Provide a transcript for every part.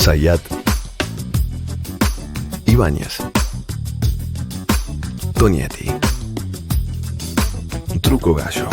Zayat, Ibáñez, Tonietti, Truco Gallo.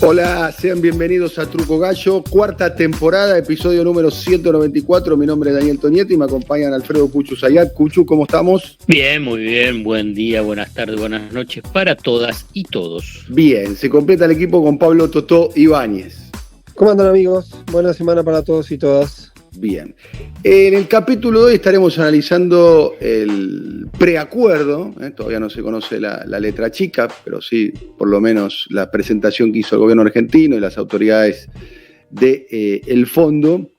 Hola, sean bienvenidos a Truco Gallo, cuarta temporada, episodio número 194. Mi nombre es Daniel Tonietti y me acompañan Alfredo Cuchu Zayat. Cuchu, ¿cómo estamos? Bien, muy bien. Buen día, buenas tardes, buenas noches para todas y todos. Bien, se completa el equipo con Pablo Totó Ibáñez. ¿Cómo andan, amigos? Buena semana para todos y todas. Bien. En el capítulo de hoy estaremos analizando el preacuerdo. Todavía no se conoce la letra chica, pero sí, por lo menos, la presentación que hizo el gobierno argentino y las autoridades del fondo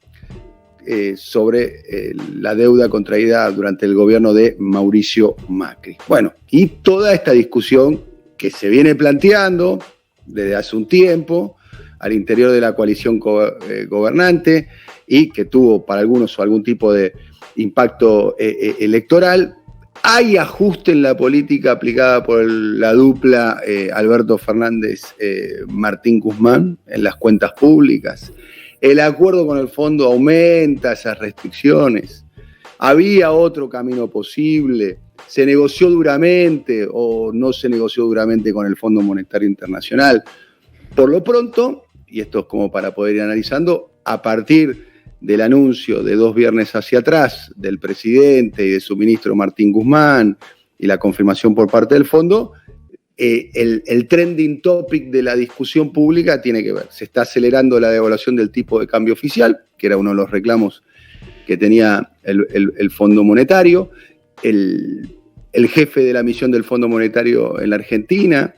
sobre la deuda contraída durante el gobierno de Mauricio Macri. Bueno, y toda esta discusión que se viene planteando desde hace un tiempo al interior de la coalición gobernante y que tuvo para algunos algún tipo de impacto electoral. Hay ajuste en la política aplicada por la dupla Alberto Fernández-Martín Guzmán en las cuentas públicas. El acuerdo con el fondo aumenta esas restricciones. Había otro camino posible. ¿Se negoció duramente o no se negoció duramente con el Fondo Monetario Internacional? Por lo pronto, y esto es como para poder ir analizando, a partir del anuncio de 2 viernes hacia atrás del presidente y de su ministro Martín Guzmán y la confirmación por parte del fondo, el trending topic de la discusión pública tiene que ver. Se está acelerando la devaluación del tipo de cambio oficial, que era uno de los reclamos que tenía el Fondo Monetario. El jefe de la misión del Fondo Monetario en la Argentina,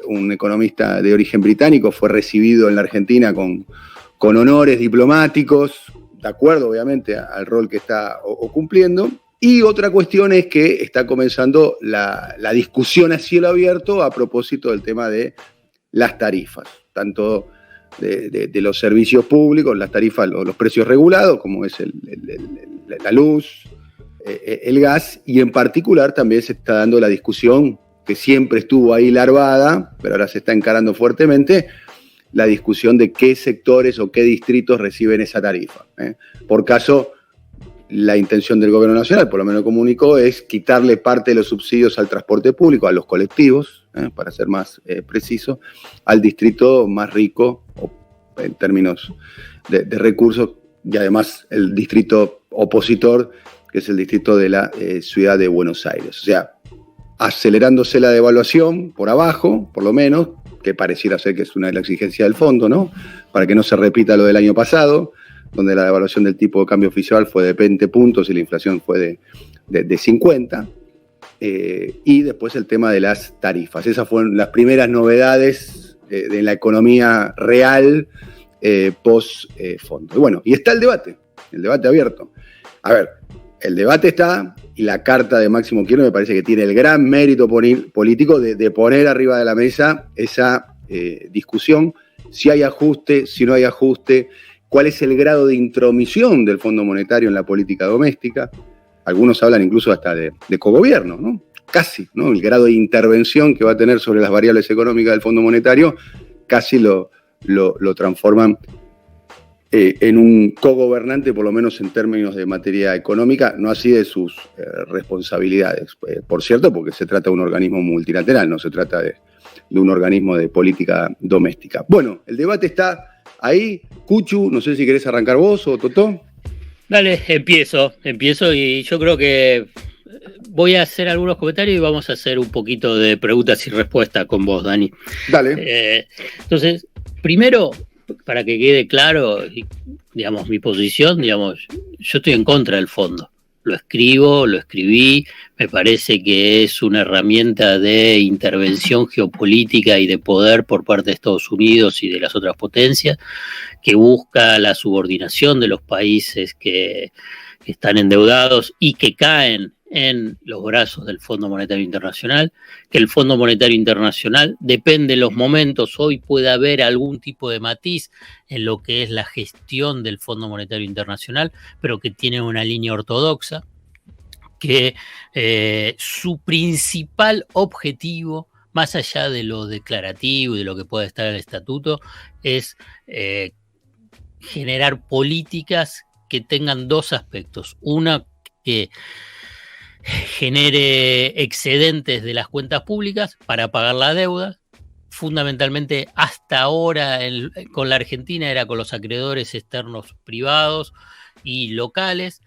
un economista de origen británico, fue recibido en la Argentina con honores diplomáticos, de acuerdo obviamente al rol que está cumpliendo. Y otra cuestión es que está comenzando la discusión a cielo abierto a propósito del tema de las tarifas, tanto de los servicios públicos, las tarifas, los precios regulados, como es la luz, el gas, y en particular también se está dando la discusión que siempre estuvo ahí larvada, pero ahora se está encarando fuertemente, la discusión de qué sectores o qué distritos reciben esa tarifa. Por caso, la intención del gobierno nacional, por lo menos comunicó, es quitarle parte de los subsidios al transporte público, a los colectivos, para ser más preciso, al distrito más rico en términos de recursos, y además el distrito opositor, que es el distrito de la ciudad de Buenos Aires. O sea, acelerándose la devaluación por abajo, por lo menos, que pareciera ser que es una de las exigencias del fondo, ¿no? Para que no se repita lo del año pasado, donde la devaluación del tipo de cambio oficial fue de 20 puntos y la inflación fue de 50. Y después el tema de las tarifas. Esas fueron las primeras novedades de la economía real post-fondo. Bueno, y está el debate abierto. A ver, el debate está, y la carta de Máximo Kirchner me parece que tiene el gran mérito político de poner arriba de la mesa esa discusión, si hay ajuste, si no hay ajuste, cuál es el grado de intromisión del Fondo Monetario en la política doméstica. Algunos hablan incluso hasta de cogobierno, ¿no? Casi, ¿no? El grado de intervención que va a tener sobre las variables económicas del Fondo Monetario casi lo transforman en un cogobernante, por lo menos en términos de materia económica, no así de sus responsabilidades. Por cierto, porque se trata de un organismo multilateral, no se trata de un organismo de política doméstica. Bueno, el debate está ahí. Cuchu, no sé si querés arrancar vos o Totó. Dale, empiezo y yo creo que voy a hacer algunos comentarios y vamos a hacer un poquito de preguntas y respuestas con vos, Dani. Dale. Entonces, primero, para que quede claro, digamos, mi posición, digamos, yo estoy en contra del fondo. Lo escribí, me parece que es una herramienta de intervención geopolítica y de poder por parte de Estados Unidos y de las otras potencias, que busca la subordinación de los países que están endeudados y que caen en los brazos del Fondo Monetario Internacional, que el Fondo Monetario Internacional, depende de los momentos, hoy puede haber algún tipo de matiz en lo que es la gestión del Fondo Monetario Internacional, pero que tiene una línea ortodoxa, que su principal objetivo, más allá de lo declarativo y de lo que puede estar en el estatuto, es generar políticas que tengan dos aspectos. Una, que genere excedentes de las cuentas públicas para pagar la deuda. Fundamentalmente hasta ahora con la Argentina era con los acreedores externos privados y locales,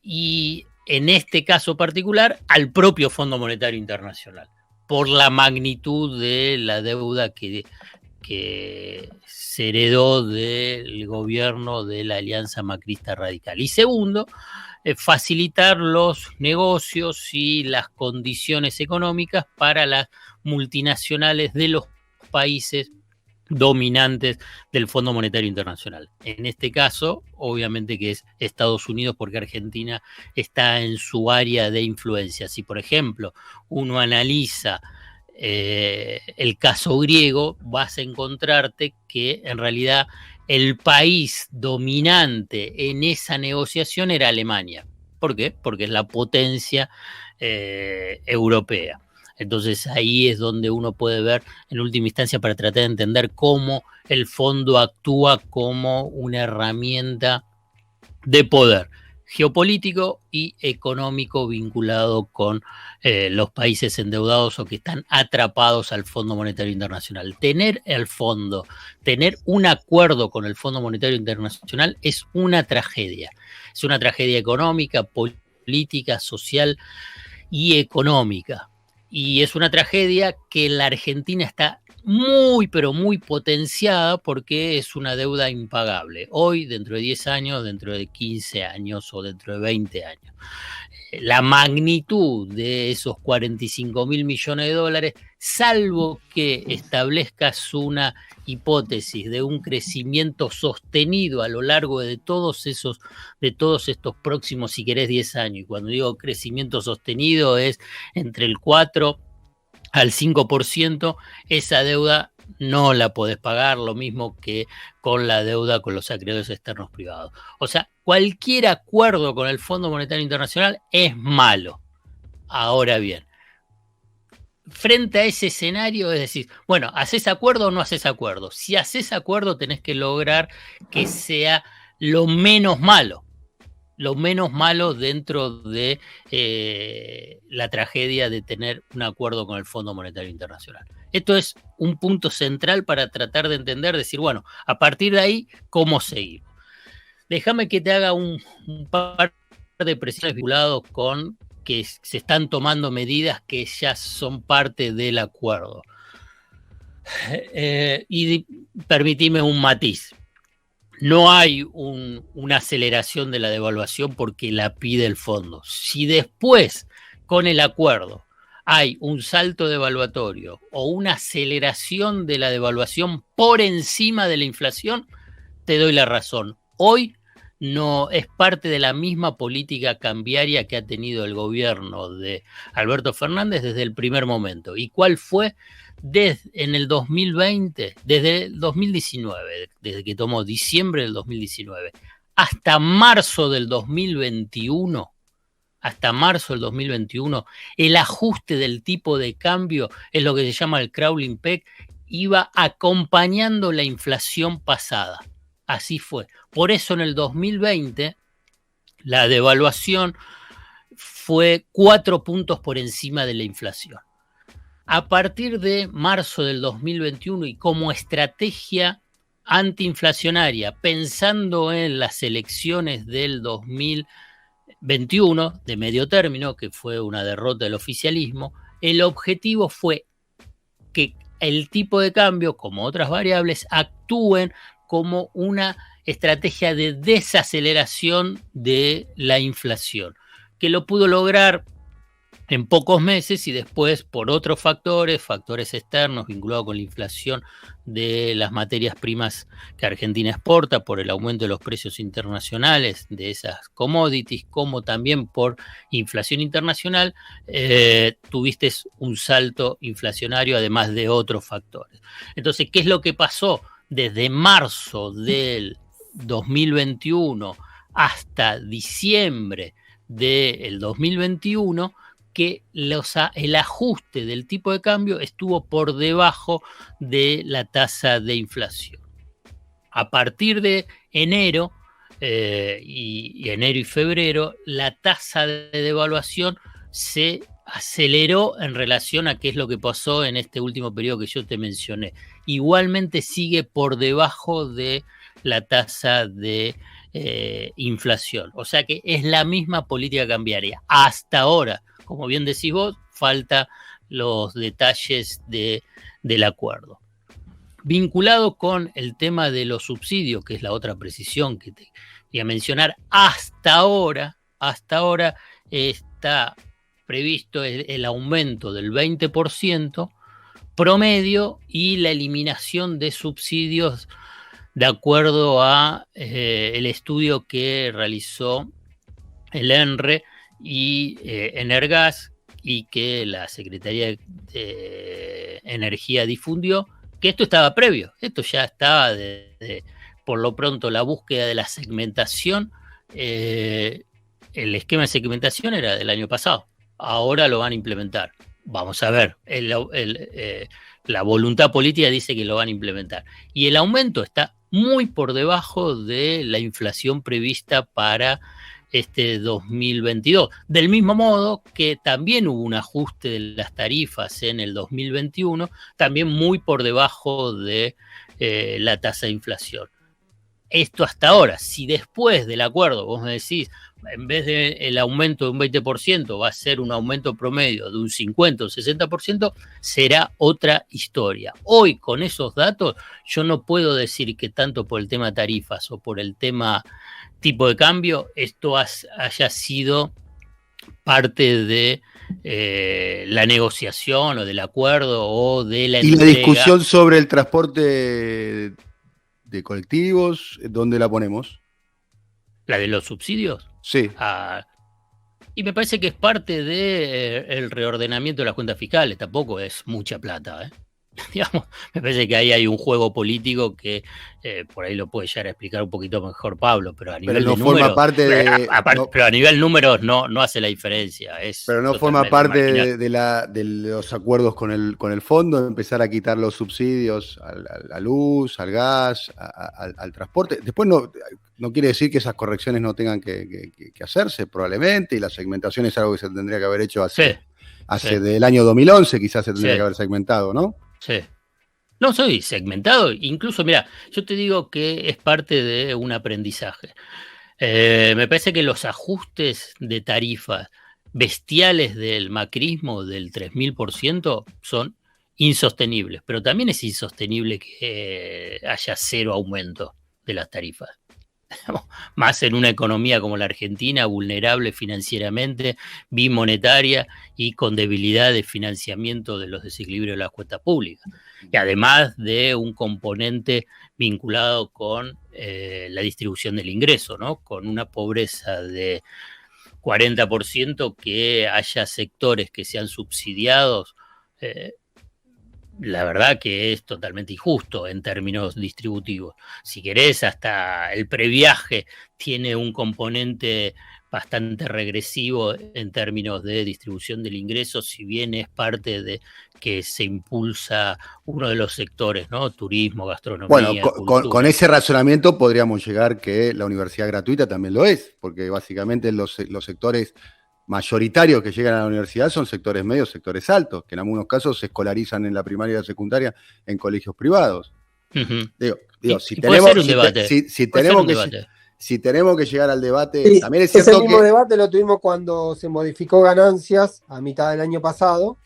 y en este caso particular al propio Fondo Monetario Internacional, por la magnitud de la deuda que se heredó del gobierno de la Alianza Macrista Radical. Y segundo, facilitar los negocios y las condiciones económicas para las multinacionales de los países dominantes del Fondo Monetario Internacional. En este caso, obviamente que es Estados Unidos, porque Argentina está en su área de influencia. Si, por ejemplo, uno analiza el caso griego, vas a encontrarte que en realidad el país dominante en esa negociación era Alemania. ¿Por qué? Porque es la potencia europea. Entonces ahí es donde uno puede ver en última instancia, para tratar de entender cómo el fondo actúa como una herramienta de poder geopolítico y económico vinculado con los países endeudados o que están atrapados al Fondo Monetario Internacional. Tener el fondo, tener un acuerdo con el Fondo Monetario Internacional es una tragedia. Es una tragedia económica, política, social y económica. Y es una tragedia que la Argentina está muy, pero muy potenciada porque es una deuda impagable. Hoy, dentro de 10 años, dentro de 15 años o dentro de 20 años. La magnitud de esos 45.000 millones de dólares, salvo que establezcas una hipótesis de un crecimiento sostenido a lo largo de todos estos próximos, si querés, 10 años. Y cuando digo crecimiento sostenido es entre el 4 al 5%, esa deuda no la podés pagar, lo mismo que con la deuda con los acreedores externos privados. O sea, cualquier acuerdo con el Fondo Monetario Internacional es malo. Ahora bien, frente a ese escenario, es decir, bueno, ¿haces acuerdo o no haces acuerdo? Si haces acuerdo, tenés que lograr que sea lo menos malo dentro de la tragedia de tener un acuerdo con el Fondo Monetario Internacional. Esto es un punto central para tratar de entender, decir, bueno, a partir de ahí, ¿cómo seguir? Déjame que te haga un par de precisiones vinculados con que se están tomando medidas que ya son parte del acuerdo. Y permitime un matiz. No hay una aceleración de la devaluación porque la pide el fondo. Si después, con el acuerdo, hay un salto devaluatorio o una aceleración de la devaluación por encima de la inflación, te doy la razón. Hoy no es parte de la misma política cambiaria que ha tenido el gobierno de Alberto Fernández desde el primer momento. ¿Y cuál fue? En el 2020, desde el 2019, desde que tomó diciembre del 2019, hasta marzo del 2021, el ajuste del tipo de cambio es lo que se llama el crawling peg, iba acompañando la inflación pasada. Así fue. Por eso en el 2020 la devaluación fue 4 puntos por encima de la inflación. A partir de marzo del 2021 y como estrategia antiinflacionaria, pensando en las elecciones del 2021 de medio término, que fue una derrota del oficialismo, el objetivo fue que el tipo de cambio, como otras variables, actúen como una estrategia de desaceleración de la inflación, que lo pudo lograr en pocos meses y después por otros factores externos vinculados con la inflación de las materias primas que Argentina exporta, por el aumento de los precios internacionales de esas commodities, como también por inflación internacional, tuviste un salto inflacionario además de otros factores. Entonces, ¿qué es lo que pasó? Desde marzo del 2021 hasta diciembre del 2021, que el ajuste del tipo de cambio estuvo por debajo de la tasa de inflación. A partir de enero, y enero y febrero, la tasa de devaluación se aceleró en relación a qué es lo que pasó en este último periodo que yo te mencioné. Igualmente sigue por debajo de la tasa de inflación. O sea que es la misma política cambiaria. Hasta ahora, como bien decís vos, falta los detalles del acuerdo. Vinculado con el tema de los subsidios, que es la otra precisión que te quería mencionar, hasta ahora está previsto el aumento del 20% promedio y la eliminación de subsidios de acuerdo a el estudio que realizó el ENRE y Energas y que la Secretaría de Energía difundió, que esto estaba previo, esto ya estaba por lo pronto la búsqueda de la segmentación, el esquema de segmentación era del año pasado, ahora lo van a implementar. Vamos a ver, la voluntad política dice que lo van a implementar. Y el aumento está muy por debajo de la inflación prevista para este 2022. Del mismo modo que también hubo un ajuste de las tarifas en el 2021, también muy por debajo de la tasa de inflación. Esto hasta ahora, si después del acuerdo vos me decís, en vez del aumento de un 20%, va a ser un aumento promedio de un 50 o 60%, será otra historia. Hoy, con esos datos, yo no puedo decir que tanto por el tema tarifas o por el tema tipo de cambio, esto haya sido parte de la negociación o del acuerdo o de la entrega. ¿Y la discusión sobre el transporte de colectivos, dónde la ponemos? ¿La de los subsidios? Sí. Y me parece que es parte del reordenamiento de las cuentas fiscales, tampoco es mucha plata, ¿eh? Digamos, me parece que ahí hay un juego político que por ahí lo puede llegar a explicar un poquito mejor Pablo, pero a nivel no de forma números, parte de, pero a nivel números no hace la diferencia. Pero no forma parte de los acuerdos con el fondo, empezar a quitar los subsidios a la luz, al gas, al transporte. Después no quiere decir que esas correcciones no tengan que hacerse, probablemente, y la segmentación es algo que se tendría que haber hecho hace del año 2011, quizás se tendría que haber segmentado, ¿no? Sí. No soy segmentado, incluso, mira, yo te digo que es parte de un aprendizaje. Me parece que los ajustes de tarifas bestiales del macrismo del 3000% son insostenibles, pero también es insostenible que haya cero aumento de las tarifas. Más en una economía como la Argentina, vulnerable financieramente, bimonetaria y con debilidad de financiamiento de los desequilibrios de las cuentas públicas. Y además de un componente vinculado con la distribución del ingreso, ¿no? Con una pobreza de 40%, que haya sectores que sean subsidiados, la verdad que es totalmente injusto en términos distributivos. Si querés, hasta el previaje tiene un componente bastante regresivo en términos de distribución del ingreso, si bien es parte de que se impulsa uno de los sectores, ¿no? Turismo, gastronomía, bueno, con ese razonamiento podríamos llegar que la universidad gratuita también lo es, porque básicamente los sectores mayoritarios que llegan a la universidad son sectores medios, sectores altos, que en algunos casos se escolarizan en la primaria y la secundaria en colegios privados. Uh-huh. Si tenemos que llegar al debate, sí, también es cierto ese mismo debate lo tuvimos cuando se modificó ganancias a mitad del año pasado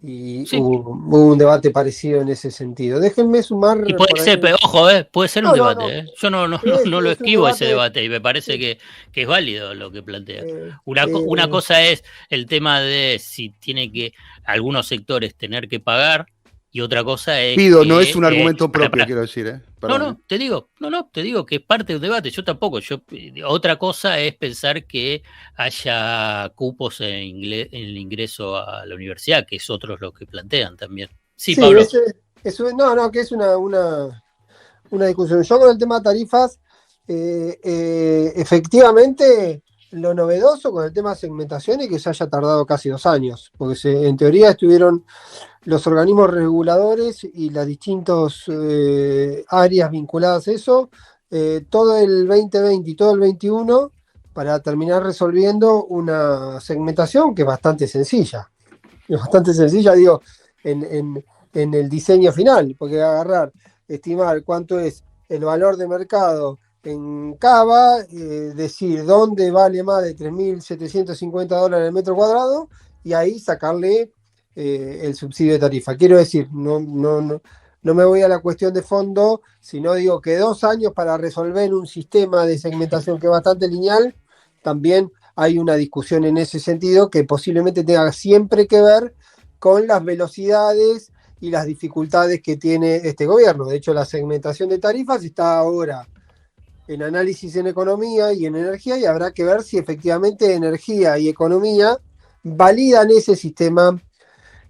y sí, hubo un debate parecido en ese sentido. Déjenme sumar. Y puede ser, ojo, puede ser un debate. Yo no lo esquivo ese debate y me parece que es válido lo que plantea. Una cosa es el tema de si tiene que algunos sectores tener que pagar, y otra cosa es. No es un argumento propio, quiero decir, te digo que es parte del debate. Yo tampoco. Otra cosa es pensar que haya cupos en el ingreso a la universidad, que es otros lo que plantean también. Sí, Pablo. Que es una discusión. Yo con el tema de tarifas, efectivamente, lo novedoso con el tema de segmentación es que se haya tardado casi 2 años, porque en teoría estuvieron los organismos reguladores y las distintas áreas vinculadas a eso todo el 2020 y todo el 21 para terminar resolviendo una segmentación que es bastante sencilla. Es bastante sencilla, digo, en el diseño final, porque agarrar, estimar cuánto es el valor de mercado en Cava, decir dónde vale más de $3.750 el metro cuadrado, y ahí sacarle el subsidio de tarifa. Quiero decir, no me voy a la cuestión de fondo, sino digo que 2 años para resolver un sistema de segmentación que es bastante lineal, también hay una discusión en ese sentido que posiblemente tenga siempre que ver con las velocidades y las dificultades que tiene este gobierno. De hecho, la segmentación de tarifas está ahora en análisis en economía y en energía, y habrá que ver si efectivamente energía y economía validan ese sistema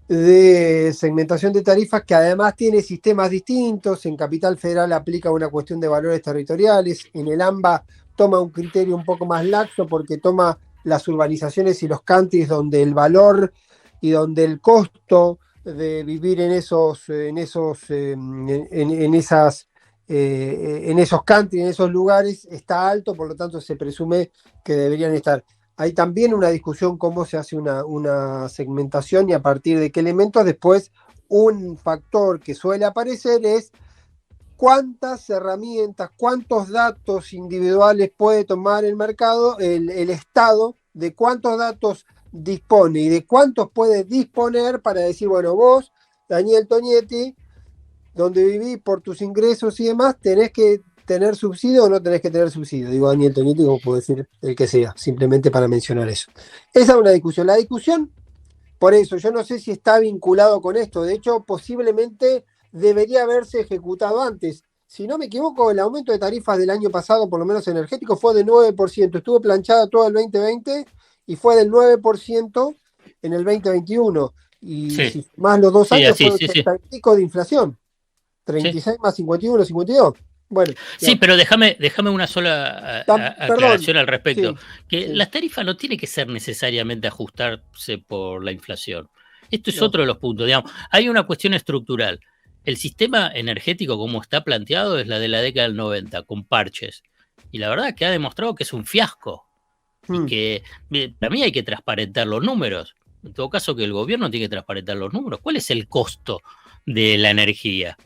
de segmentación de tarifas, que además tiene sistemas distintos. En Capital Federal aplica una cuestión de valores territoriales, en el AMBA toma un criterio un poco más laxo porque toma las urbanizaciones y los countries donde el valor y donde el costo de vivir en esos countries, en esos lugares, está alto, por lo tanto se presume que deberían estar. Hay también una discusión cómo se hace una segmentación y a partir de qué elementos. Después, un factor que suele aparecer es cuántas herramientas, cuántos datos individuales puede tomar el mercado, el Estado, de cuántos datos dispone y de cuántos puede disponer para decir, bueno, vos, Daniel Tonietti, donde vivís por tus ingresos y demás, tenés que tener subsidio o no tenés que tener subsidio. Digo Daniel Tonietti, como puedo decir el que sea, simplemente para mencionar eso. Esa es una discusión. La discusión, por eso, yo no sé si está vinculado con esto. De hecho, posiblemente debería haberse ejecutado antes. Si no me equivoco, el aumento de tarifas del año pasado, por lo menos energético, fue del 9%. Estuvo planchada todo el 2020 y fue del 9% en el 2021. Y Sí. si más los 2 años, Sí, fue 80 y pico de inflación. 36 más 51, 52. Bueno, sí, pero déjame una sola aclaración al respecto. Que las tarifas no tienen que ser necesariamente ajustarse por la inflación. Esto es otro de los puntos. Digamos, hay una cuestión estructural. El sistema energético como está planteado es la de la década del 90, con parches. Y la verdad es que ha demostrado que es un fiasco. Y que para mí hay que transparentar los números. En todo caso, que el gobierno tiene que transparentar los números. ¿Cuál es el costo de la energía?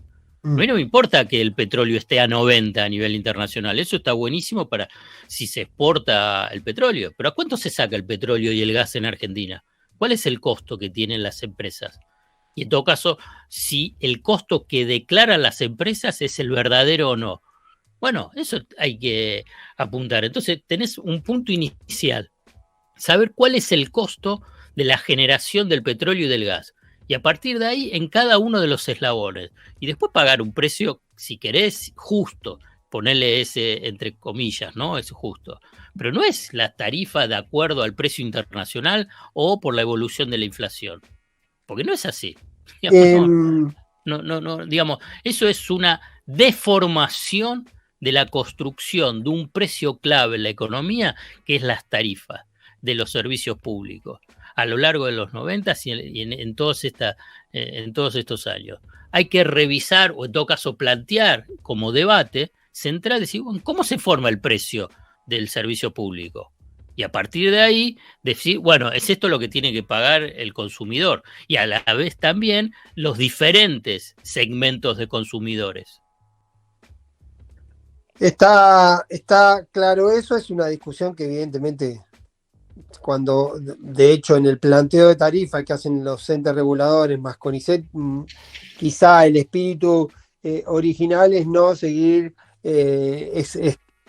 A mí no me importa que el petróleo esté a 90 a nivel internacional. Eso está buenísimo para si se exporta el petróleo. Pero ¿a cuánto se saca el petróleo y el gas en Argentina? ¿Cuál es el costo que tienen las empresas? Y en todo caso, si el costo que declaran las empresas es el verdadero o no. Bueno, eso hay que apuntar. Entonces, tenés un punto inicial. Saber cuál es el costo de la generación del petróleo y del gas. Y a partir de ahí, en cada uno de los eslabones. Y después pagar un precio, si querés, justo. Ponerle ese, entre comillas, ¿no? Es justo. Pero no es la tarifa de acuerdo al precio internacional o por la evolución de la inflación. Porque no es así. Digamos, digamos, eso es una deformación de la construcción de un precio clave en la economía, que es las tarifas de los servicios públicos a lo largo de los 90 y en todos estos años. Hay que revisar, o en todo caso plantear como debate central, decir, bueno, ¿cómo se forma el precio del servicio público? Y a partir de ahí decir, bueno, es esto lo que tiene que pagar el consumidor. Y a la vez también los diferentes segmentos de consumidores. Está claro eso. Es una discusión que evidentemente, cuando de hecho en el planteo de tarifa que hacen los entes reguladores más CONICET, quizá el espíritu original es no seguir, es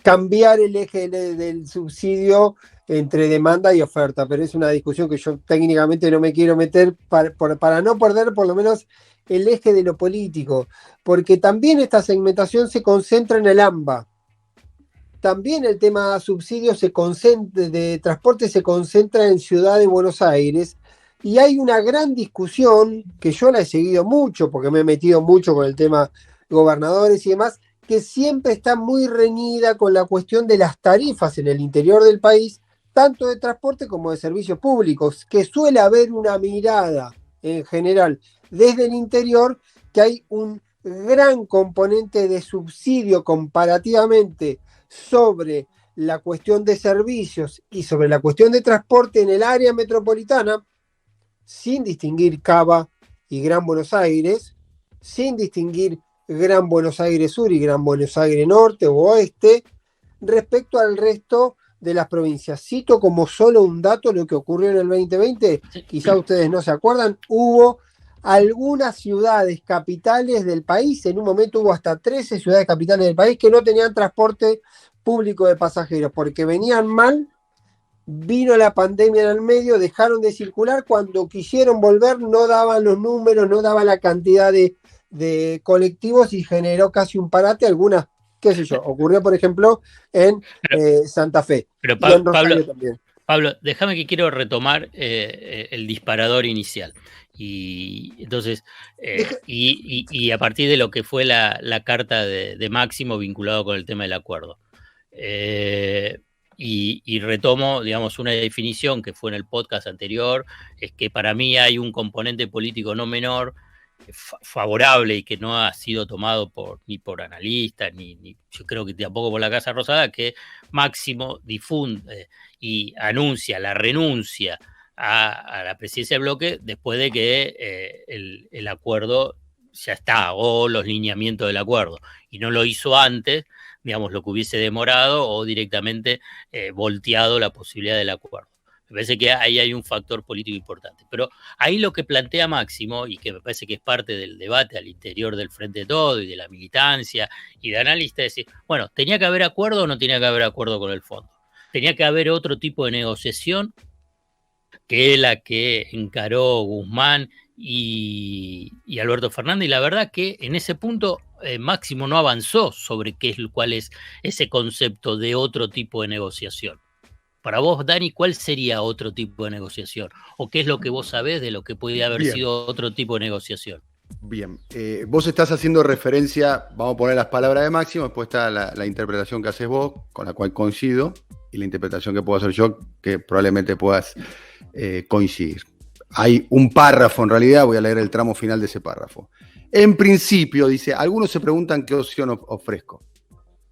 cambiar el eje del subsidio entre demanda y oferta, pero es una discusión que yo técnicamente no me quiero meter para no perder por lo menos el eje de lo político, porque también esta segmentación se concentra en el AMBA. También el tema subsidios de transporte se concentra en Ciudad de Buenos Aires, y hay una gran discusión que yo la he seguido mucho porque me he metido mucho con el tema gobernadores y demás, que siempre está muy reñida con la cuestión de las tarifas en el interior del país, tanto de transporte como de servicios públicos, que suele haber una mirada en general desde el interior, que hay un gran componente de subsidio comparativamente sobre la cuestión de servicios y sobre la cuestión de transporte en el área metropolitana, sin distinguir Cava y Gran Buenos Aires, sin distinguir Gran Buenos Aires Sur y Gran Buenos Aires Norte o Oeste, respecto al resto de las provincias. Cito como solo un dato lo que ocurrió en el 2020, quizá ustedes no se acuerdan, hubo algunas ciudades capitales del país, en un momento hubo hasta 13 ciudades capitales del país que no tenían transporte público de pasajeros, porque venían mal, vino la pandemia en el medio, dejaron de circular, cuando quisieron volver no daban los números, no daban la cantidad de colectivos y generó casi un parate, algunas, qué sé yo, ocurrió por ejemplo en Santa Fe. Pero y en Rosario también. Pablo, déjame que quiero retomar el disparador inicial. Y entonces, y a partir de lo que fue la carta de Máximo vinculado con el tema del acuerdo. Y retomo, digamos, una definición que fue en el podcast anterior, es que para mí hay un componente político no menor, favorable y que no ha sido tomado ni por analistas, ni yo creo que tampoco por la Casa Rosada, que Máximo difunde y anuncia la renuncia a la presidencia del bloque después de que el acuerdo ya está, o los lineamientos del acuerdo, y no lo hizo antes, digamos, lo que hubiese demorado o directamente volteado la posibilidad del acuerdo. Me parece que ahí hay un factor político importante. Pero ahí lo que plantea Máximo, y que me parece que es parte del debate al interior del Frente de Todo y de la militancia y de analistas, es decir, bueno, ¿tenía que haber acuerdo o no tenía que haber acuerdo con el fondo? ¿Tenía que haber otro tipo de negociación que la que encaró Guzmán y Alberto Fernández? Y la verdad que en ese punto Máximo no avanzó sobre cuál es ese concepto de otro tipo de negociación. Para vos, Dani, ¿cuál sería otro tipo de negociación? ¿O qué es lo que vos sabés de lo que podría haber sido otro tipo de negociación? Bien, vos estás haciendo referencia, vamos a poner las palabras de Máximo, después está la interpretación que haces vos, con la cual coincido, y la interpretación que puedo hacer yo, que probablemente puedas coincidir. Hay un párrafo, en realidad, voy a leer el tramo final de ese párrafo. En principio, dice, algunos se preguntan qué opción ofrezco,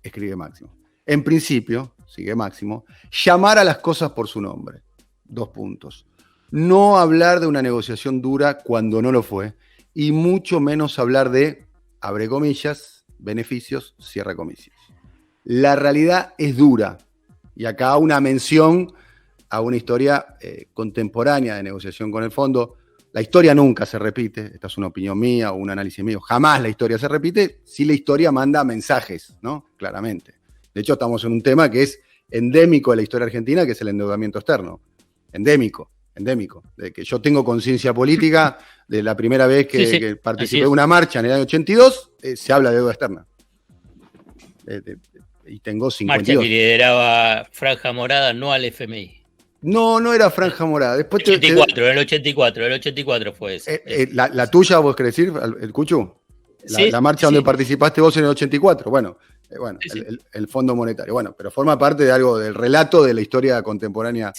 escribe Máximo. En principio, sigue Máximo, llamar a las cosas por su nombre. 2 puntos. No hablar de una negociación dura cuando no lo fue, y mucho menos hablar de, abre comillas, beneficios, cierra comillas. La realidad es dura, y acá una mención a una historia contemporánea de negociación con el fondo. La historia nunca se repite, esta es una opinión mía o un análisis mío, jamás la historia se repite, si la historia manda mensajes, ¿no? Claramente. De hecho, estamos en un tema que es endémico de la historia argentina, que es el endeudamiento externo. Endémico, de que yo tengo conciencia política, de la primera vez que participé de una marcha en el año 82, se habla de deuda externa. Y tengo 52. Marcha que lideraba Franja Morada, no al FMI. No era Franja Morada. Después el 84 fue ese. La tuya, vos querés decir, el Cuchu. La marcha donde participaste vos en el 84. Bueno, el Fondo Monetario. Bueno, pero forma parte de algo del relato de la historia contemporánea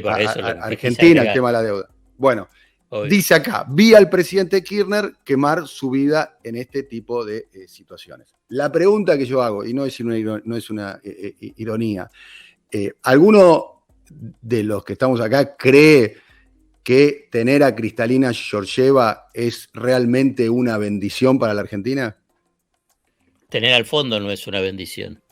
por eso argentina, el tema de la deuda. Bueno, obvio. Dice acá, vi al presidente Kirchner quemar su vida en este tipo de situaciones. La pregunta que yo hago, y no es una ironía, ¿alguno de los que estamos acá cree que tener a Kristalina Georgieva es realmente una bendición para la Argentina? Tener al fondo no es una bendición.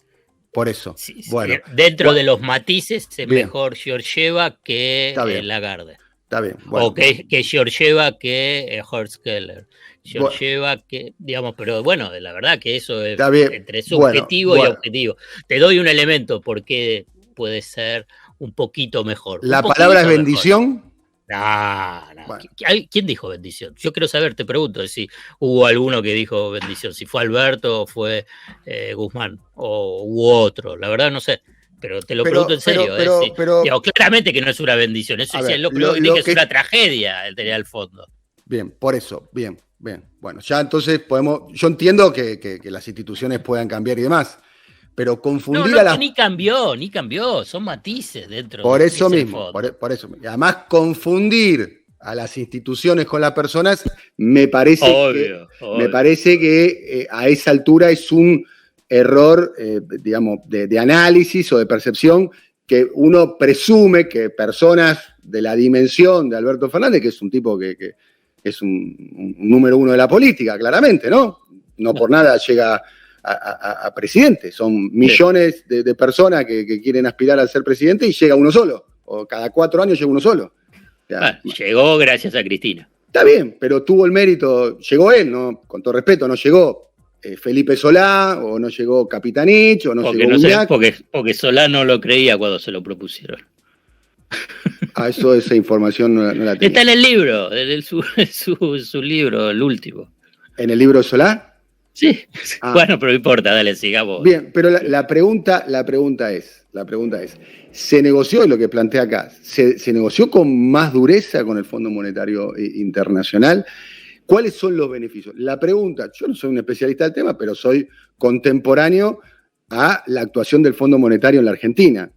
Por eso. Sí, bueno, dentro de los matices es mejor Georgieva que Lagarde. Está bien. Bueno. O que Georgieva que Horst Keller. Georgieva que, digamos, pero bueno, la verdad que eso es entre subjetivo y objetivo. Te doy un elemento porque puede ser un poquito mejor. ¿La palabra es bendición? No. Bueno. ¿Quién dijo bendición? Yo quiero saber, te pregunto, si hubo alguno que dijo bendición, si fue Alberto o fue Guzmán o u otro, la verdad no sé, pero te lo pregunto en serio. Digo, claramente que no es una bendición, eso es lo que es una tragedia el tener al fondo. Bien, por eso, bien. Bueno, ya entonces yo entiendo que las instituciones puedan cambiar y demás, pero confundir a las... Ni cambió, son matices dentro por eso mismo, por eso mismo. Además, confundir a las instituciones con las personas, me parece obvio. que a esa altura es un error, digamos, de análisis o de percepción, que uno presume que personas de la dimensión de Alberto Fernández, que es un tipo que es un número uno de la política, claramente, ¿no? No por nada llega a presidente. Son millones de personas que quieren aspirar a ser presidente y llega uno solo. O cada 4 años llega uno solo. O sea, llegó gracias a Cristina. Está bien, pero tuvo el mérito, llegó él, ¿no? Con todo respeto, no llegó Felipe Solá, o no llegó Capitanich, o no llegó Uñac. Porque Solá no lo creía cuando se lo propusieron. Esa información no la tenía. Está en el libro, su libro, el último. ¿En el libro de Solá? Sí. Bueno, pero no importa, dale, sigamos. Bien, pero la pregunta es, ¿se negoció, y lo que plantea acá, se negoció con más dureza con el Fondo Monetario Internacional? ¿Cuáles son los beneficios? La pregunta, yo no soy un especialista del tema, pero soy contemporáneo a la actuación del Fondo Monetario en la Argentina,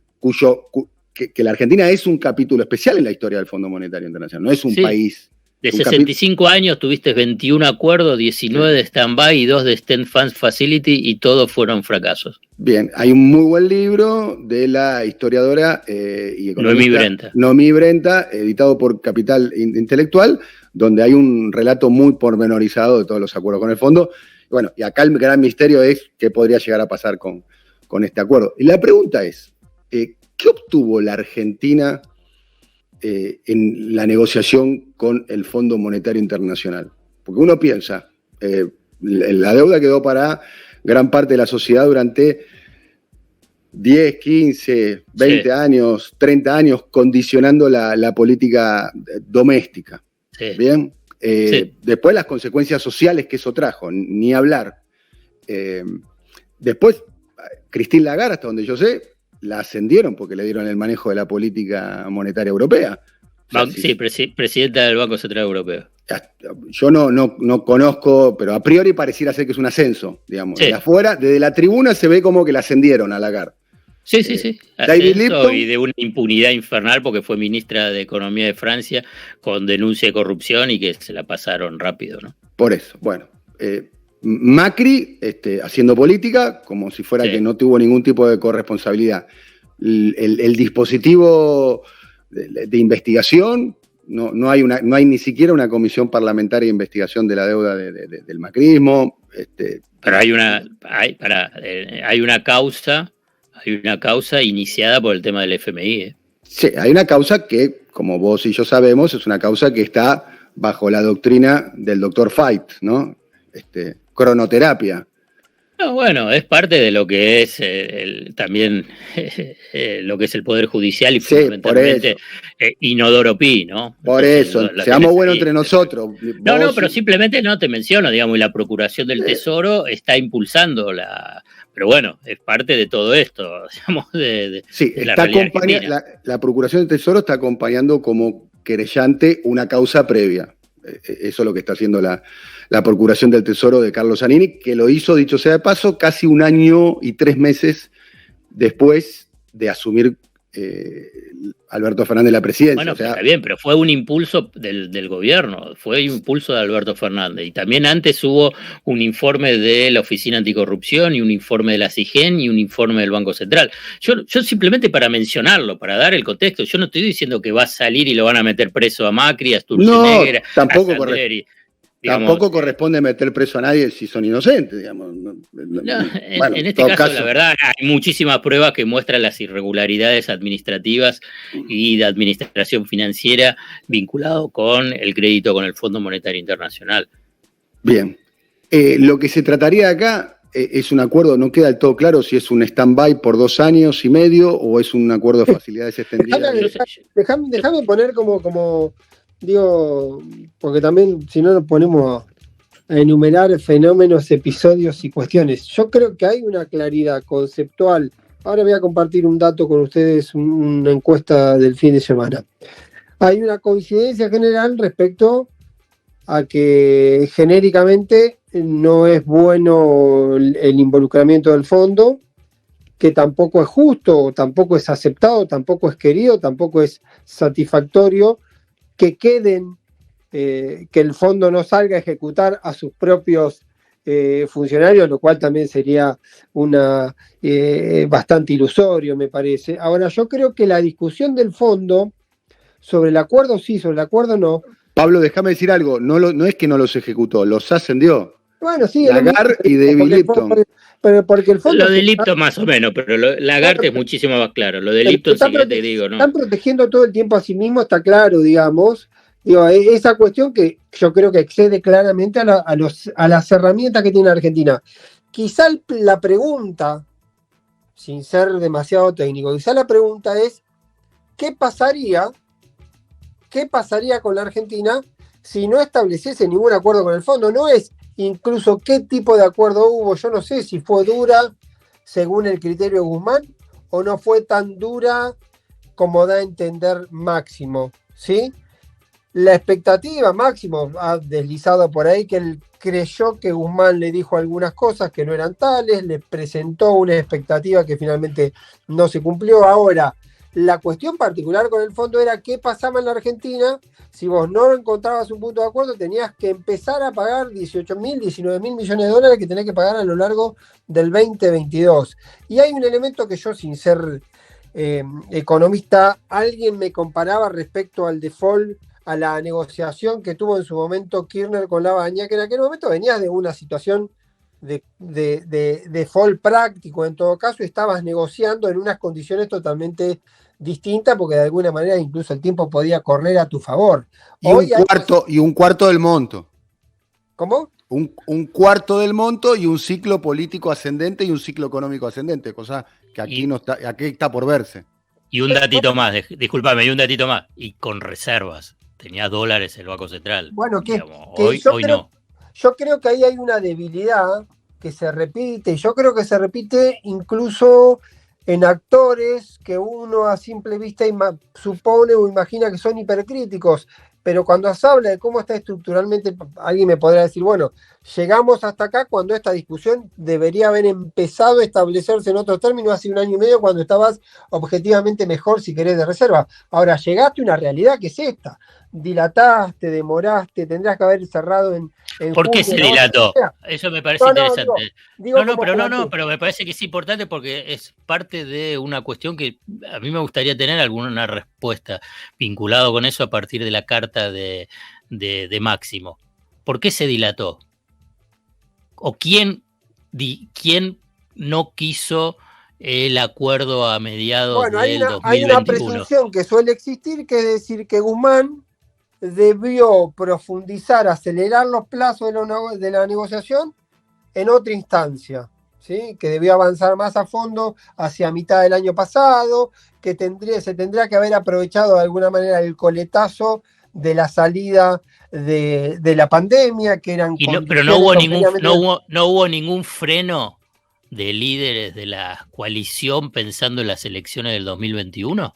que la Argentina es un capítulo especial en la historia del Fondo Monetario Internacional, no es un país. De 65 años tuviste 21 acuerdos, 19 de stand-by y 2 de Stand Funds Facility, y todos fueron fracasos. Bien, hay un muy buen libro de la historiadora y economista Noemí Brenta, editado por Capital Intelectual, donde hay un relato muy pormenorizado de todos los acuerdos con el fondo. Bueno, y acá el gran misterio es qué podría llegar a pasar con este acuerdo. Y la pregunta es, ¿qué obtuvo la Argentina en la negociación con el Fondo Monetario Internacional? Porque uno piensa, la deuda quedó para gran parte de la sociedad durante 10, 15, 20 años, 30 años, condicionando la política doméstica. Sí. Bien. Después las consecuencias sociales que eso trajo, ni hablar. Después, Christine Lagarde, hasta donde yo sé, la ascendieron porque le dieron el manejo de la política monetaria europea. O sea, presidenta del Banco Central Europeo. Yo no conozco, pero a priori pareciera ser que es un ascenso, digamos. De afuera, desde la tribuna se ve como que la ascendieron a Lagarde. Sí. David Lipton, y de una impunidad infernal porque fue ministra de Economía de Francia con denuncia de corrupción y que se la pasaron rápido, ¿no? Por eso, bueno. Macri haciendo política como si fuera que no tuvo ningún tipo de corresponsabilidad. El dispositivo de investigación, no hay ni siquiera una comisión parlamentaria de investigación de la deuda del macrismo. Pero hay una causa iniciada por el tema del FMI. Sí, hay una causa que, como vos y yo sabemos, es una causa que está bajo la doctrina del doctor Fait, ¿no? Cronoterapia. No, bueno, es parte de lo que es también lo que es el Poder Judicial y fundamentalmente Inodoro Pi, ¿no? Por eso, seamos buenos entre nosotros. No, pero simplemente no te menciono, digamos, y la Procuración del Tesoro está impulsando pero bueno, es parte de todo esto, digamos, de la realidad argentina. La Procuración del Tesoro está acompañando como querellante una causa previa. Eso es lo que está haciendo la Procuración del Tesoro de Carlos Zanini, que lo hizo, dicho sea de paso, casi 1 año y 3 meses después de asumir Alberto Fernández la presidencia. Bueno, está bien, pero fue un impulso del gobierno, fue un impulso de Alberto Fernández. Y también antes hubo un informe de la Oficina Anticorrupción y un informe de la CIGEN y un informe del Banco Central. Yo simplemente para mencionarlo, para dar el contexto, yo no estoy diciendo que va a salir y lo van a meter preso a Macri, a Sturzenegger, tampoco corresponde. Tampoco corresponde meter preso a nadie si son inocentes, digamos. En este caso, la verdad, hay muchísimas pruebas que muestran las irregularidades administrativas y de administración financiera vinculado con el crédito con el Fondo Monetario Internacional. Bien. Lo que se trataría acá es un acuerdo, no queda del todo claro si es un stand-by por 2 años y medio o es un acuerdo de facilidades extendidas. Déjame poner como digo, porque también si no nos ponemos a enumerar fenómenos, episodios y cuestiones. Yo creo que hay una claridad conceptual. Ahora voy a compartir un dato con ustedes, una encuesta del fin de semana. Hay una coincidencia general respecto a que genéricamente no es bueno el involucramiento del fondo, que tampoco es justo, tampoco es aceptado, tampoco es querido, tampoco es satisfactorio que queden, que el fondo no salga a ejecutar a sus propios funcionarios, lo cual también sería bastante ilusorio, me parece. Ahora, yo creo que la discusión del fondo sobre el acuerdo sí, sobre el acuerdo no. Pablo, déjame decir algo, no es que no los ejecutó, los ascendió. Bueno, sí, Lagarde y David Lipton. Pero porque el fondo lo de Lipton más o menos, pero Lagarde es muchísimo más claro. Lo de Lipton sí que te digo, ¿no? Están protegiendo todo el tiempo a sí mismo, está claro, digamos. Digo, esa cuestión que yo creo que excede claramente a las herramientas que tiene Argentina. Quizá la pregunta, sin ser demasiado técnico, quizá la pregunta es, ¿qué pasaría con la Argentina si no estableciese ningún acuerdo con el fondo? No es incluso qué tipo de acuerdo hubo, yo no sé si fue dura según el criterio de Guzmán o no fue tan dura como da a entender Máximo, ¿sí? La expectativa, Máximo ha deslizado por ahí que él creyó que Guzmán le dijo algunas cosas que no eran tales, le presentó una expectativa que finalmente no se cumplió. Ahora, la cuestión particular con el fondo era qué pasaba en la Argentina. Si vos no encontrabas un punto de acuerdo, tenías que empezar a pagar 18.000, 19.000 millones de dólares que tenés que pagar a lo largo del 2022. Y hay un elemento que yo, sin ser economista, alguien me comparaba respecto al default, a la negociación que tuvo en su momento Kirchner con Lavagna, que en aquel momento venías de una situación de default práctico, en todo caso, estabas negociando en unas condiciones totalmente distintas, porque de alguna manera incluso el tiempo podía correr a tu favor. Y un cuarto del monto. ¿Cómo? Un cuarto del monto y un ciclo político ascendente y un ciclo económico ascendente, cosa que aquí está por verse. Y un datito más, discúlpame, y con reservas. Tenía dólares el Banco Central. Bueno, hoy no. Yo creo que ahí hay una debilidad que se repite, y yo creo que se repite incluso en actores que uno a simple vista supone o imagina que son hipercríticos, pero cuando se habla de cómo está estructuralmente, alguien me podrá decir, bueno, llegamos hasta acá cuando esta discusión debería haber empezado a establecerse en otros términos hace 1 año y medio, cuando estabas objetivamente mejor, si querés, de reserva. Ahora, llegaste a una realidad que es esta. Dilataste, demoraste, tendrías que haber cerrado en ¿Por qué se dilató? Eso me parece interesante. Pero me parece que es importante porque es parte de una cuestión que a mí me gustaría tener alguna respuesta vinculado con eso a partir de la carta de Máximo. ¿Por qué se dilató? ¿O quién no quiso el acuerdo a mediados del 2021? Hay una presunción que suele existir, que es decir que Guzmán debió profundizar, acelerar los plazos de la negociación en otra instancia, ¿sí? Que debió avanzar más a fondo hacia mitad del año pasado, que se tendría que haber aprovechado de alguna manera el coletazo de la salida de la pandemia, que eran... Pero no hubo ningún freno de líderes de la coalición pensando en las elecciones del 2021.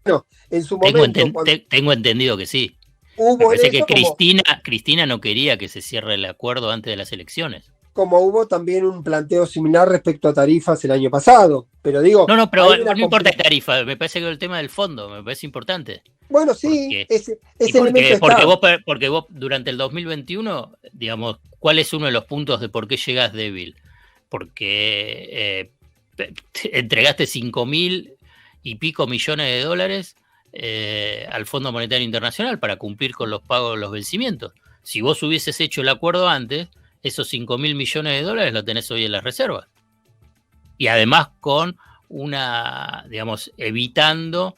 No, en su momento... Tengo entendido que sí. Me parece que Cristina no quería que se cierre el acuerdo antes de las elecciones. Como hubo también un planteo similar respecto a tarifas el año pasado. Pero digo... pero no importa la tarifa, me parece que el tema del fondo me parece importante. Bueno, sí, porque vos durante el 2021, digamos, ¿cuál es uno de los puntos de por qué llegás débil? Porque entregaste 5.000 y pico millones de dólares al Fondo Monetario Internacional para cumplir con los pagos de los vencimientos. Si vos hubieses hecho el acuerdo antes, esos 5.000 millones de dólares lo tenés hoy en las reservas. Y además con evitando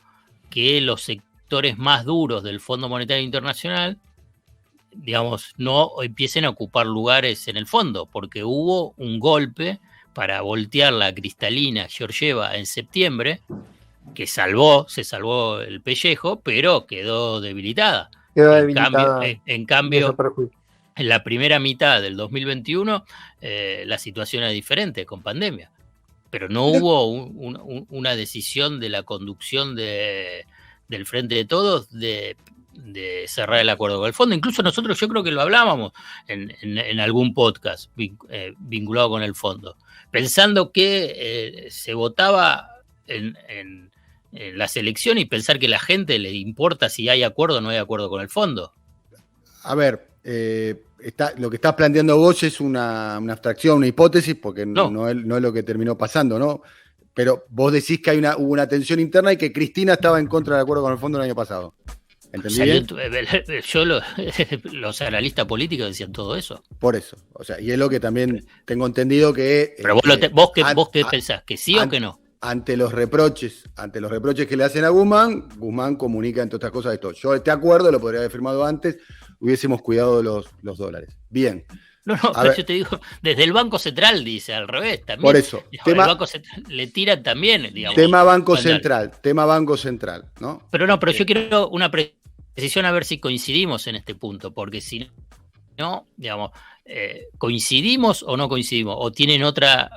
que los sectores más duros del Fondo Monetario Internacional, no empiecen a ocupar lugares en el fondo, porque hubo un golpe para voltear la cristalina Georgieva en septiembre, que se salvó el pellejo, pero quedó debilitada. En cambio, en la primera mitad del 2021 la situación era diferente, con pandemia. Pero no hubo una decisión de la conducción del Frente de Todos de cerrar el acuerdo con el fondo. Incluso nosotros, yo creo que lo hablábamos en algún podcast vinculado con el fondo, pensando que se votaba en la selección y pensar que a la gente le importa si hay acuerdo o no hay acuerdo con el fondo. A ver, lo que estás planteando vos es una abstracción, una hipótesis, porque no es lo que terminó pasando, ¿no? Pero vos decís que hubo una tensión interna y que Cristina estaba en contra del acuerdo con el fondo el año pasado. ¿Entendí bien? Los analistas políticos decían todo eso. Por eso. O sea, y es lo que también tengo entendido que... Pero vos qué pensás, ¿que sí o que no? Ante los reproches que le hacen a Guzmán comunica, entre otras cosas, esto. Yo este acuerdo lo podría haber firmado antes, hubiésemos cuidado los dólares. Bien. No, pero yo te digo, desde el Banco Central dice al revés también. Por eso. El Banco Central le tiran también, digamos. Tema Banco Central, ¿no? Pero yo quiero una precisión a ver si coincidimos en este punto, porque si no, digamos, ¿coincidimos o no coincidimos? ¿O tienen otra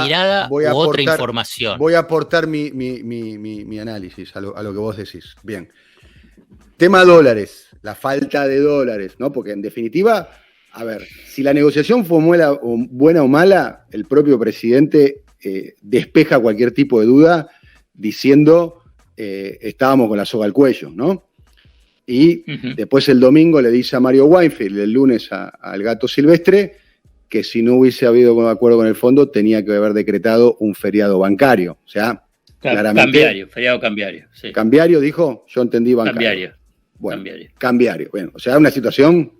mirada u otra información? Voy a aportar mi análisis a lo que vos decís. Bien. Tema dólares, la falta de dólares, ¿no? Porque en definitiva, a ver, si la negociación fue buena o mala, el propio presidente despeja cualquier tipo de duda diciendo estábamos con la soga al cuello, ¿no? Y después el domingo le dice a Mario Weinfeld, el lunes al Gato Silvestre, que si no hubiese habido acuerdo con el fondo tenía que haber decretado un feriado bancario. O sea, claramente... Feriado cambiario. Sí. ¿Cambiario dijo? Yo entendí bancario. Cambiario. Bueno, o sea, una situación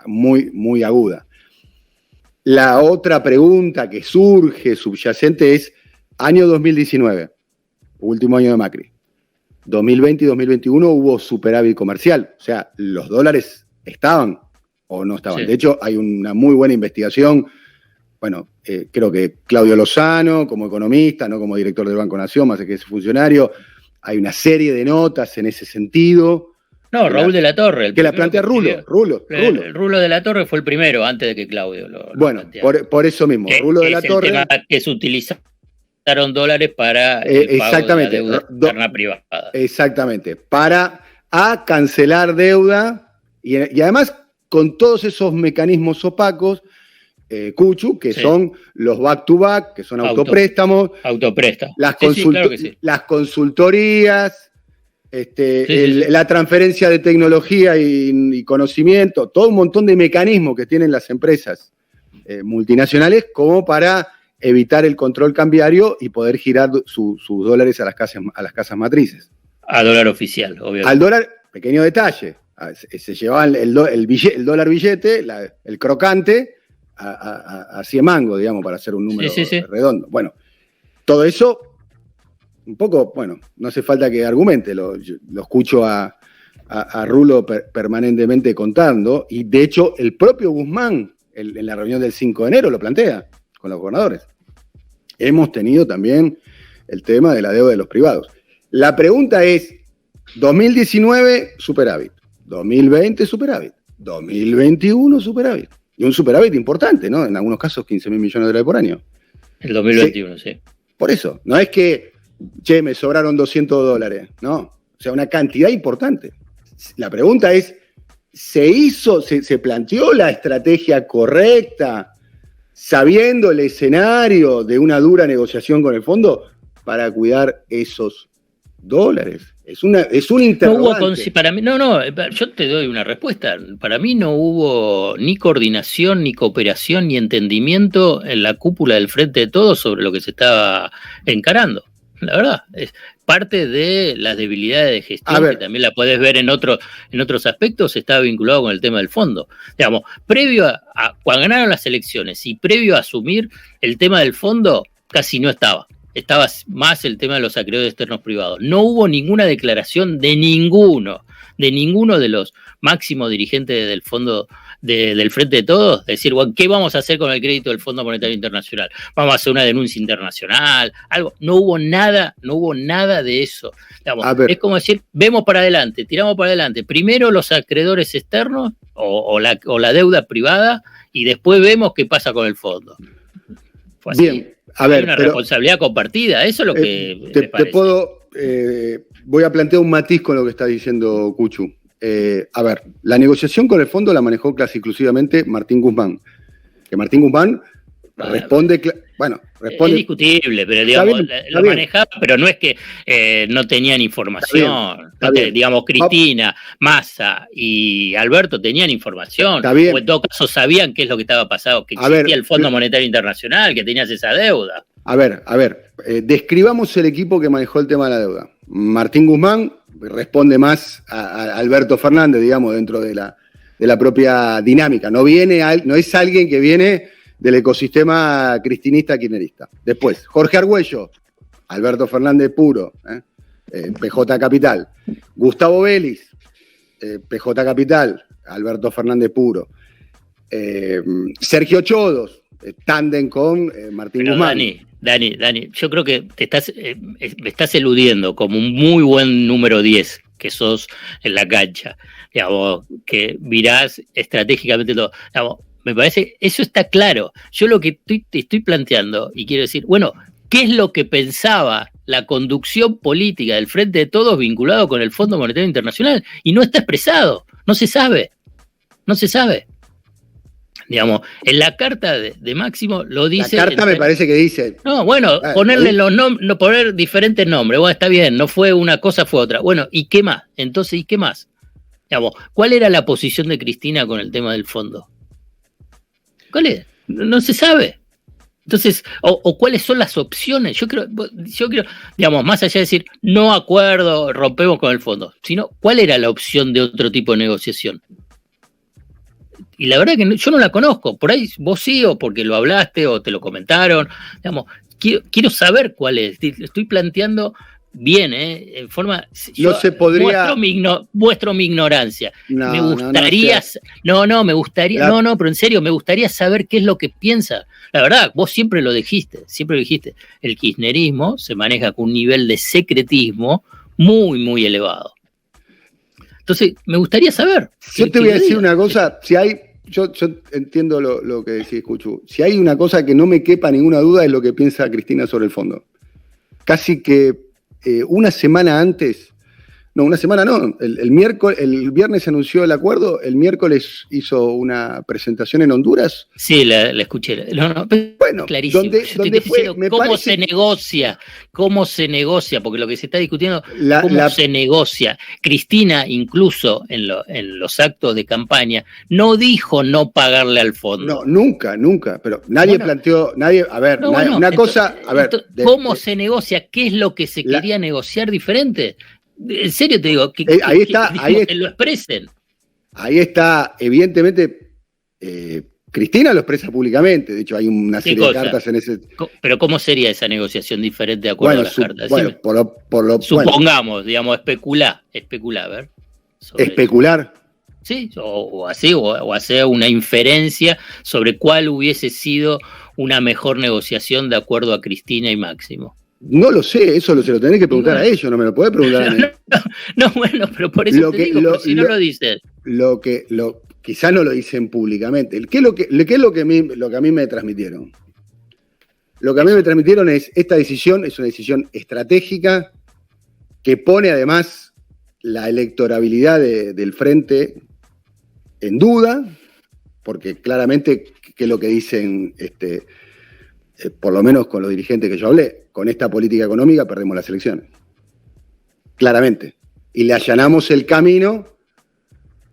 muy, muy aguda. La otra pregunta que surge subyacente es año 2019, último año de Macri. 2020 y 2021 hubo superávit comercial, o sea, los dólares estaban o no estaban. Sí. De hecho, hay una muy buena investigación, bueno, creo que Claudio Lozano, como economista, no como director del Banco Nación, más que es funcionario, hay una serie de notas en ese sentido. No, Raúl de la Torre. Que la plantea Rulo. El Rulo de la Torre fue el primero, antes de que Claudio lo por eso mismo, Rulo de la Torre... Tema que se utilizaron dólares para el pago de la deuda externa privada. Exactamente, para cancelar deuda y además con todos esos mecanismos opacos, Cuchu, que son los back-to-back, que son autopréstamos, las consultorías, la transferencia de tecnología y conocimiento, todo un montón de mecanismos que tienen las empresas multinacionales como para evitar el control cambiario y poder girar sus dólares a las casas matrices. A dólar oficial, obviamente. Al dólar, pequeño detalle, se llevaban el dólar billete, el crocante, a 100 mangos, digamos, para hacer un número redondo. Bueno, todo eso, un poco, bueno, no hace falta que argumente, lo escucho a Rulo permanentemente contando, y de hecho el propio Guzmán, en la reunión del 5 de enero, lo plantea con los gobernadores. Hemos tenido también el tema de la deuda de los privados. La pregunta es, 2019 superávit, 2020 superávit, 2021 superávit. Y un superávit importante, ¿no? En algunos casos 15.000 millones de dólares por año. El 2021, sí. Por eso, no es que, me sobraron 200 dólares, no. O sea, una cantidad importante. La pregunta es, ¿se planteó la estrategia correcta sabiendo el escenario de una dura negociación con el fondo para cuidar esos dólares? Es un interrogante. Para mí, yo te doy una respuesta. Para mí no hubo ni coordinación, ni cooperación, ni entendimiento en la cúpula del Frente de Todos sobre lo que se estaba encarando. La verdad, es parte de las debilidades de gestión, que también la podés ver en otros aspectos, está vinculado con el tema del fondo. Digamos, previo a cuando ganaron las elecciones y previo a asumir el tema del fondo, casi no estaba. Estaba más el tema de los acreedores externos privados. No hubo ninguna declaración de ninguno de los máximos dirigentes del fondo del Frente de Todos, decir, bueno, ¿qué vamos a hacer con el crédito del Fondo Monetario Internacional? Vamos a hacer una denuncia internacional, algo. No hubo nada de eso. Digamos, es como decir, vemos para adelante, tiramos para adelante. Primero los acreedores externos o la deuda privada y después vemos qué pasa con el fondo. Fue así. Bien. Hay una responsabilidad compartida, eso es lo que te parece. Voy a plantear un matiz con lo que está diciendo Cuchu. La negociación con el fondo la manejó casi exclusivamente Martín Guzmán. Que Martín Guzmán responde. Es discutible, pero digamos, lo manejaba, pero no es que no tenían información. Está bien. Digamos, Cristina, Massa y Alberto tenían información. Está bien. O en todo caso sabían qué es lo que estaba pasando, que existía el Fondo Monetario Internacional, que tenías esa deuda. A ver, describamos el equipo que manejó el tema de la deuda. Martín Guzmán responde más a Alberto Fernández, digamos, dentro de la propia dinámica. No es alguien que viene del ecosistema cristinista kirchnerista. Después, Jorge Argüello, Alberto Fernández puro, PJ Capital. Gustavo Vélez, PJ Capital, Alberto Fernández puro. Sergio Chodos, tándem con Martín Guzmán. Dani, yo creo que me estás eludiendo como un muy buen número 10 que sos en la cancha, digamos, que mirás estratégicamente todo. Digamos, me parece, eso está claro. Yo lo que te estoy planteando, y quiero decir, bueno, ¿qué es lo que pensaba la conducción política del Frente de Todos vinculado con el Fondo Monetario Internacional? Y no está expresado, no se sabe. Digamos, en la carta de Máximo lo dice. La carta me parece que dice. No, bueno, ponerle poner diferentes nombres. Bueno, está bien, no fue una cosa, fue otra. Bueno, ¿y qué más? Entonces, ¿y qué más? Digamos, ¿cuál era la posición de Cristina con el tema del fondo? ¿Cuál es? No se sabe. Entonces, o cuáles son las opciones. Yo creo, digamos, más allá de decir, no acuerdo, rompemos con el fondo, sino, ¿cuál era la opción de otro tipo de negociación? Y la verdad que yo no la conozco. Por ahí vos sí, o porque lo hablaste, o te lo comentaron. Digamos, quiero saber cuál es. Estoy planteando bien, en forma. No se podría. Muestro mi ignorancia. Me gustaría. Me gustaría. Pero en serio, me gustaría saber qué es lo que piensa. La verdad, vos siempre lo dijiste. El kirchnerismo se maneja con un nivel de secretismo muy, muy elevado. Entonces, me gustaría saber. Yo te voy a decir una cosa, yo entiendo lo que decís, Cuchu. Si hay una cosa que no me quepa ninguna duda es lo que piensa Cristina sobre el fondo. Casi que una semana antes, el viernes se anunció el acuerdo, el miércoles hizo una presentación en Honduras. Sí, la escuché. Bueno, clarísimo. donde fue, ¿Cómo se negocia? Porque lo que se está discutiendo, se negocia. Cristina, incluso en los actos de campaña, no dijo no pagarle al fondo. No, nunca, pero nadie planteó, ¿cómo se negocia? ¿Qué es lo que se quería negociar diferente? En serio te digo, que lo expresen. Ahí está, evidentemente, Cristina lo expresa públicamente, de hecho hay una serie de cartas en ese. Pero ¿cómo sería esa negociación diferente de acuerdo a las cartas? Supongamos, digamos, especular, a ver. ¿Especular? Sí, o hacer una inferencia sobre cuál hubiese sido una mejor negociación de acuerdo a Cristina y Máximo. No lo sé, eso se lo tenés que preguntar a ellos, no me lo podés preguntar a mí. No, bueno, pero por eso te digo, pero si no lo dicen. Quizás no lo dicen públicamente. ¿Qué es lo que a mí me transmitieron? Lo que a mí me transmitieron es, esta decisión es una decisión estratégica que pone además la electorabilidad del Frente en duda, porque claramente, ¿qué es lo que dicen por lo menos con los dirigentes que yo hablé? Con esta política económica perdemos las elecciones. Claramente. Y le allanamos el camino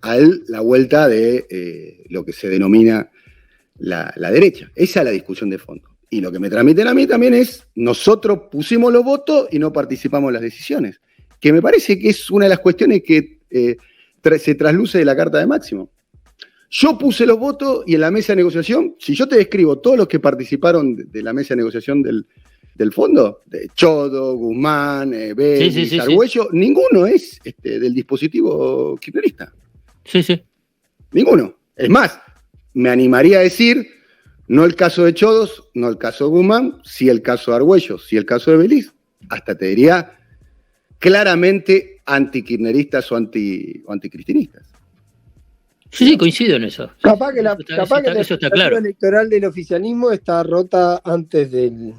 a la vuelta de lo que se denomina la derecha. Esa es la discusión de fondo. Y lo que me transmiten a mí también es, nosotros pusimos los votos y no participamos en las decisiones. Que me parece que es una de las cuestiones que se trasluce de la carta de Máximo. Yo puse los votos y en la mesa de negociación, si yo te describo todos los que participaron de la mesa de negociación del fondo, de Chodo, Guzmán, Vélez, Argüello, ninguno es del dispositivo kirchnerista. Sí. Ninguno. Es más, me animaría a decir, no el caso de Chodos, no el caso de Guzmán, sí el caso de Argüello, sí el caso de Vélez, hasta te diría claramente antikirchneristas o anticristinistas. Sí, coincido en eso. Capaz que la claro. electoral del oficialismo está rota antes del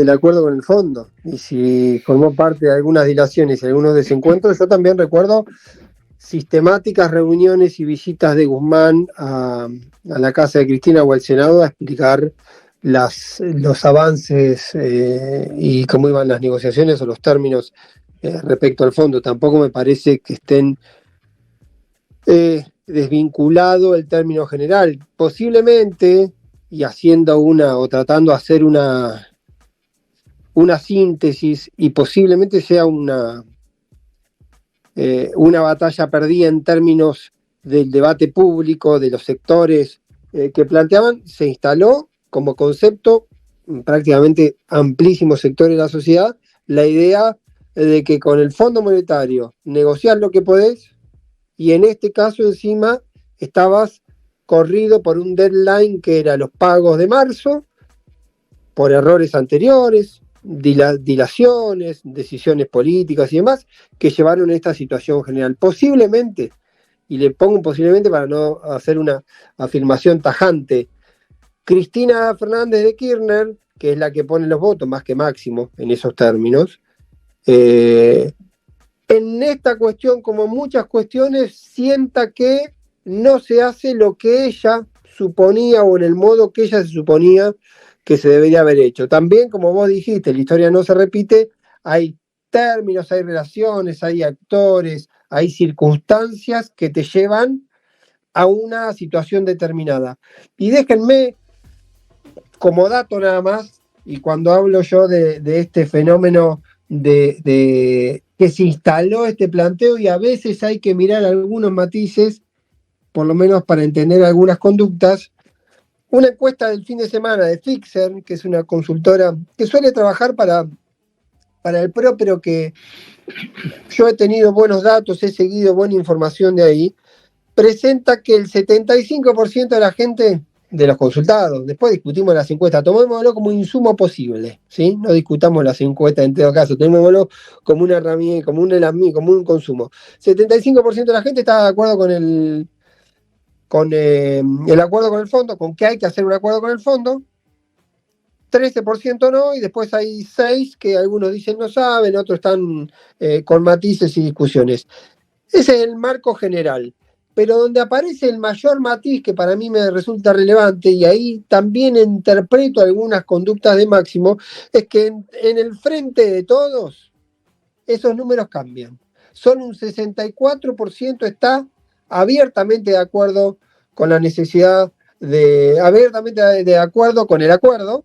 acuerdo con el fondo. Y si formó parte de algunas dilaciones y algunos desencuentros, yo también recuerdo sistemáticas reuniones y visitas de Guzmán a la casa de Cristina o al Senado a explicar los avances y cómo iban las negociaciones o los términos respecto al fondo. Tampoco me parece que estén desvinculado el término general. Posiblemente, y haciendo o tratando de hacer una síntesis, y posiblemente sea una batalla perdida en términos del debate público, de los sectores que planteaban, se instaló como concepto en prácticamente amplísimos sectores de la sociedad la idea de que con el Fondo Monetario negociar lo que podés, y en este caso encima estabas corrido por un deadline que era los pagos de marzo, por errores anteriores, dilaciones, decisiones políticas y demás, que llevaron a esta situación general. Posiblemente, y le pongo un posiblemente para no hacer una afirmación tajante, Cristina Fernández de Kirchner, que es la que pone los votos más que Máximo en esos términos, en esta cuestión, como muchas cuestiones, sienta que no se hace lo que ella suponía o en el modo que ella se suponía que se debería haber hecho. También, como vos dijiste, la historia no se repite, hay términos, hay relaciones, hay actores, hay circunstancias que te llevan a una situación determinada. Y déjenme, como dato nada más, y cuando hablo yo de este fenómeno de que se instaló este planteo, y a veces hay que mirar algunos matices, por lo menos para entender algunas conductas. Una encuesta del fin de semana de Fixer, que es una consultora que suele trabajar para el PRO, pero que yo he tenido buenos datos, he seguido buena información de ahí, presenta que el 75% de la gente, de los consultados, después discutimos las encuestas, tomémoslo como un insumo posible, ¿sí? No discutamos las encuestas en todo caso, tomémoslo como una herramienta, como un consumo. 75% de la gente está de acuerdo con el acuerdo con el fondo, con que hay que hacer un acuerdo con el fondo. 13% no, y después hay 6% que algunos dicen no saben, otros están con matices y discusiones. Ese es el marco general. Pero donde aparece el mayor matiz, que para mí me resulta relevante, y ahí también interpreto algunas conductas de Máximo, es que en el frente de todos, esos números cambian. Solo un 64% está abiertamente de acuerdo con la necesidad abiertamente de acuerdo con el acuerdo,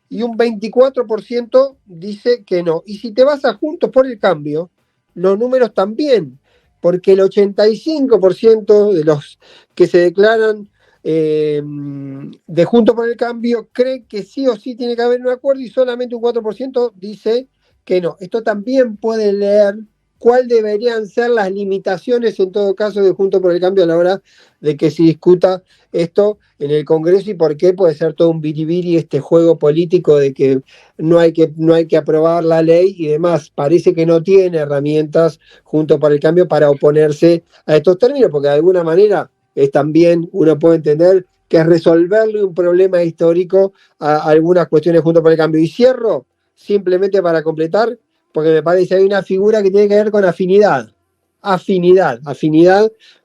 y un 24% dice que no. Y si te vas a Juntos por el Cambio, los números también, porque el 85% de los que se declaran de Juntos por el Cambio cree que sí o sí tiene que haber un acuerdo, y solamente un 4% dice que no. Esto también puede leer cuáles deberían ser las limitaciones en todo caso de Juntos por el Cambio a la hora de que se discuta esto en el Congreso, y por qué puede ser todo un biribiri este juego político de que no hay que aprobar la ley y demás. Parece que no tiene herramientas Juntos por el Cambio para oponerse a estos términos, porque de alguna manera es también, uno puede entender que es resolverle un problema histórico a algunas cuestiones Juntos por el Cambio. Y cierro simplemente para completar, porque me parece que hay una figura que tiene que ver con afinidad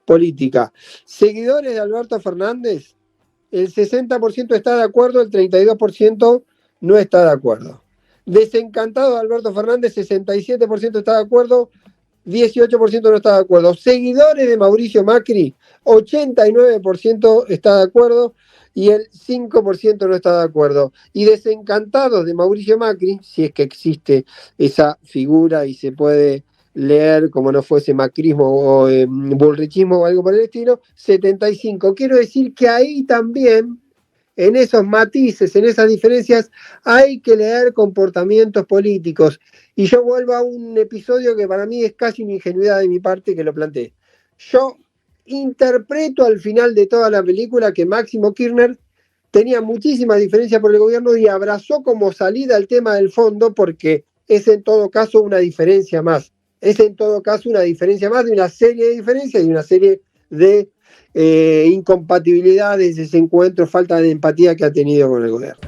política. Seguidores de Alberto Fernández, el 60% está de acuerdo, el 32% no está de acuerdo. Desencantado de Alberto Fernández, 67% está de acuerdo, 18% no está de acuerdo. Seguidores de Mauricio Macri, 89% está de acuerdo y el 5% no está de acuerdo. Y desencantados de Mauricio Macri, si es que existe esa figura y se puede leer como no fuese macrismo o bullrichismo o algo por el estilo, 75%. Quiero decir que ahí también, en esos matices, en esas diferencias, hay que leer comportamientos políticos. Y yo vuelvo a un episodio que para mí es casi una ingenuidad de mi parte que lo planteé. Yo interpreto al final de toda la película que Máximo Kirchner tenía muchísimas diferencias por el gobierno y abrazó como salida el tema del fondo, porque es en todo caso una diferencia más. Es en todo caso una diferencia más de una serie de diferencias y una serie de incompatibilidades, desencuentros, falta de empatía que ha tenido con el gobierno.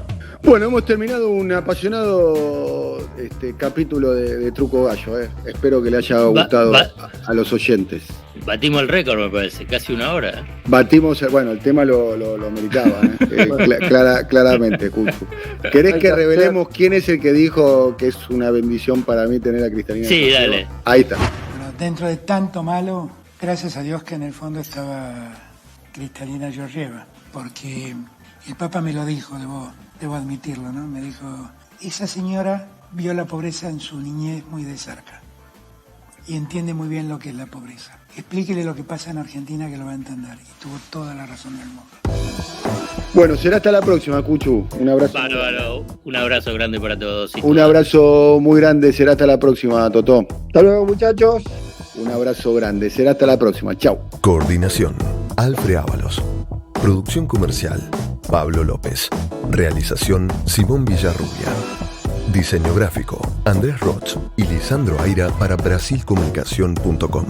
Bueno, hemos terminado un apasionado capítulo de Truco Gallo. Espero que le haya gustado a los oyentes. Batimos el récord, me parece, casi una hora. Batimos, bueno, el tema lo meritaba, claramente, Cuchu. ¿Querés que revelemos quién es el que dijo que es una bendición para mí tener a Cristalina? Sí, dale. Ahí está. Bueno, dentro de tanto malo, gracias a Dios que en el fondo estaba Cristalina Georgieva, porque el Papa me lo dijo, debo admitirlo, ¿no? Me dijo, esa señora vio la pobreza en su niñez muy de cerca y entiende muy bien lo que es la pobreza. Explíquele lo que pasa en Argentina que lo va a entender, y tuvo toda la razón del mundo. Bueno, será hasta la próxima, Cuchu. Un abrazo. Bárbaro. Un abrazo grande para todos. Un abrazo muy grande. Será hasta la próxima, Totó. Hasta luego, muchachos. Un abrazo grande. Será hasta la próxima. Chau. Coordinación: Alfred Ábalos. Producción comercial: Pablo López. Realización: Simón Villarrubia. Diseño gráfico: Andrés Roch y Lisandro Aira para Brasilcomunicación.com.